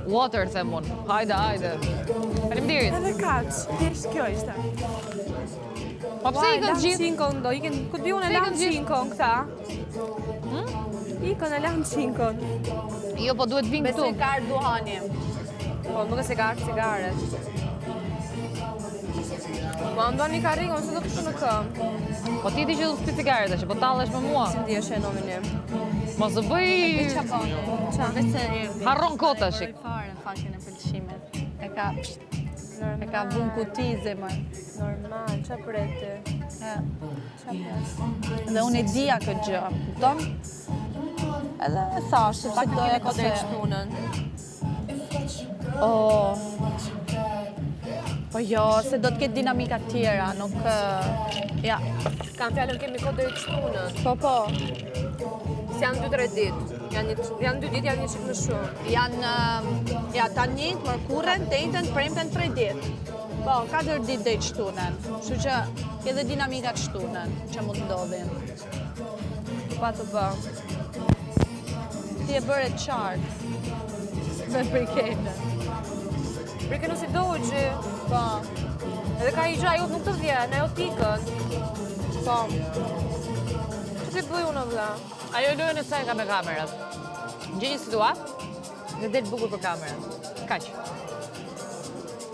Water, them unë. Hajde. Faleminderit. Edhe kaq, thjesht kjo ishte. Po pse i kanë gjithë? Cinkon do, ikin, ku di unë e lanë cinkon këta. Ikon e lanë cinkon. Jo, po duhet vinë këtu. Besoj ka ardhur duhani. Po, nuk e se ka ardhur cigaret. Po, ndonë një karrikon, se do kështu në këmë. Po ti di që du s'pi cigaret që po tallesh me mua. Si ndi e shenomin një. Mos të bëj... Qa bone? Qa? Vese erdi. Harron kota shik. Fare në fakin e pëlqimit. E ka vun kuti zemër. Normal, qa prete? Dhe unë e dija këtë gjë, kupton? Edhe e thash, sepse doja Pak kafe. të shtunën. Po jo, se do të ketë dinamika tjera, nuk... Ja. Kam fjallën kemi kohë deri të shtunën. Po. Si janë 2-3 ditë. Janë 2 ditë, janë një qikë më shumë. Janë, tani, mërkurën, tejtën, premten 3 ditë. Po, 4 ditë dhe i shtunën. Kështu që edhe dinamika të shtunën që mund ndodhin. Pa të bë. Ti e bërë qartë me briketën. Brikenu si dogji. Po, Edhe ka i gjë, ajo nuk të vjen, ajo tikën. po. Që ti bëj unë vla? Ajo lojën e saj ka me kamerat. Gjë një situatë dhe del bukur për kamerat. Kaq.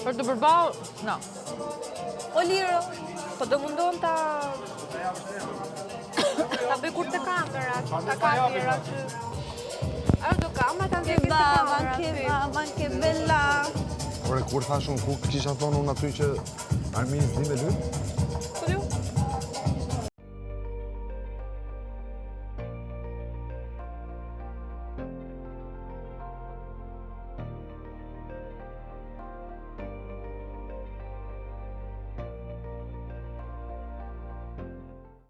Për të përballë, no. O Liro, po do mundon ta bëj kur të kamerat, ta kamerat që... Ajo do kamerat, ta ndjekis të kamerat. Man ke bella. Ore, kur thash unë, kur kisha thonë unë aty që Armin s'di me lyp? Po ju?